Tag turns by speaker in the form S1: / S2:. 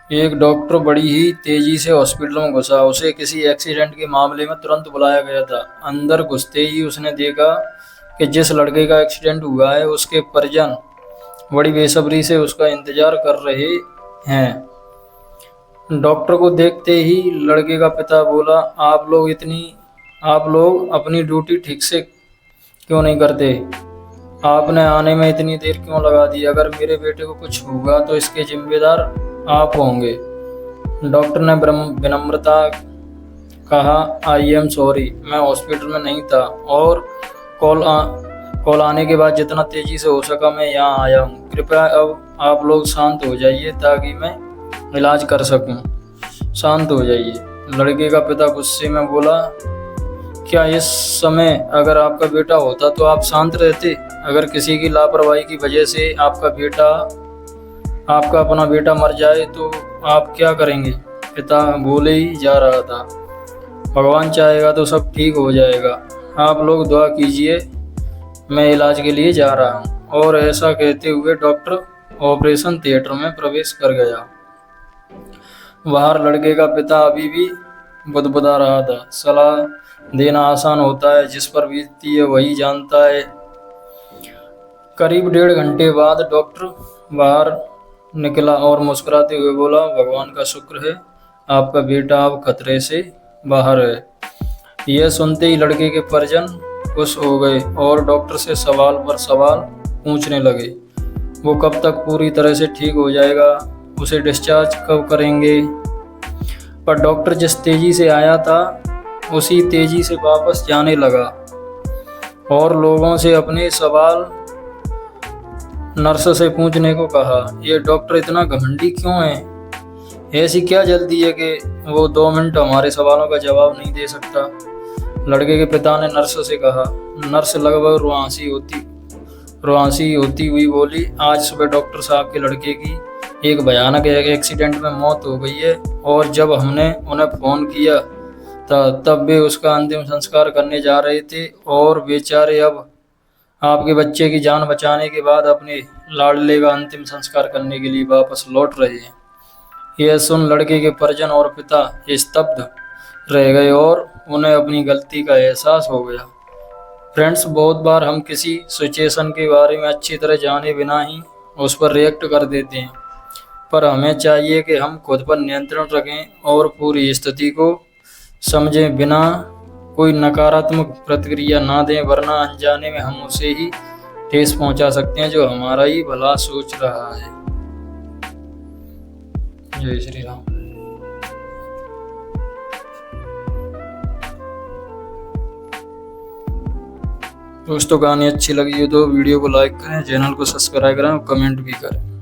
S1: एक डॉक्टर बड़ी ही तेजी से हॉस्पिटल में घुसा। उसे किसी एक्सीडेंट के मामले में तुरंत बुलाया गया था। अंदर घुसते ही उसने देखा कि जिस लड़के का एक्सीडेंट हुआ है उसके परिजन बड़ी बेसब्री से उसका इंतजार कर रहे हैं। डॉक्टर को देखते ही लड़के का पिता बोला, आप लोग अपनी ड्यूटी ठीक से क्यों नहीं करते? आपने आने में इतनी देर क्यों लगा दी? अगर मेरे बेटे को कुछ हुआ तो इसके जिम्मेदार आप होंगे। डॉक्टर ने विनम्रता कहा, आई एम सॉरी, मैं हॉस्पिटल में नहीं था और कॉल कॉल आने के बाद जितना तेजी से हो सका मैं यहाँ आया हूँ। कृपया अब आप लोग शांत हो जाइए ताकि मैं इलाज कर सकूं। शांत हो जाइए। लड़के का पिता गुस्से में बोला, क्या इस समय अगर आपका बेटा होता तो आप शांत रहते? अगर किसी की लापरवाही की वजह से आपका अपना बेटा मर जाए तो आप क्या करेंगे? पिता बोले ही जा रहा था, भगवान चाहेगा तो सब ठीक हो जाएगा। आप लोग दुआ कीजिए, मैं इलाज के लिए जा रहा हूँ। और ऐसा कहते हुए डॉक्टर ऑपरेशन थिएटर में प्रवेश कर गया। बाहर लड़के का पिता अभी भी बुदबुदा रहा था। सलाह देना आसान होता है, जिस पर बीतती है वही जानता है। करीब 1.5 घंटे बाद डॉक्टर बाहर निकला और मुस्कुराते हुए बोला, भगवान का शुक्र है, आपका बेटा अब खतरे से बाहर है। यह सुनते ही लड़के के परिजन खुश हो गए और डॉक्टर से सवाल पर सवाल पूछने लगे। वो कब तक पूरी तरह से ठीक हो जाएगा? उसे डिस्चार्ज कब करेंगे? पर डॉक्टर जिस तेजी से आया था उसी तेजी से वापस जाने लगा और लोगों से अपने सवाल नर्स से पूछने को कहा। ये डॉक्टर इतना घमंडी क्यों है? ऐसी क्या जल्दी है कि वो 2 मिनट हमारे सवालों का जवाब नहीं दे सकता? लड़के के पिता ने नर्स से कहा। नर्स लगभग रुआंसी होती हुई बोली, आज सुबह डॉक्टर साहब के लड़के की एक भयानक एक्सीडेंट में मौत हो गई है और जब हमने उन्हें फ़ोन किया तब वे उसका अंतिम संस्कार करने जा रहे थे और बेचारे अब आपके बच्चे की जान बचाने के बाद अपने लाडले का अंतिम संस्कार करने के लिए वापस लौट रहे हैं। यह सुन लड़के के परिजन और पिता स्तब्ध रह गए और उन्हें अपनी गलती का एहसास हो गया। फ्रेंड्स, बहुत बार हम किसी सिचुएशन के बारे में अच्छी तरह जाने बिना ही उस पर रिएक्ट कर देते हैं, पर हमें चाहिए कि हम खुद पर नियंत्रण रखें और पूरी स्थिति को समझें बिना कोई नकारात्मक प्रतिक्रिया ना दें, वरना अनजाने में हम उसे ही ठेस पहुंचा सकते हैं जो हमारा ही भला सोच रहा है। जय श्री राम। दोस्तों, कहानी अच्छी लगी हो तो वीडियो को लाइक करें, चैनल को सब्सक्राइब करें और कमेंट भी करें।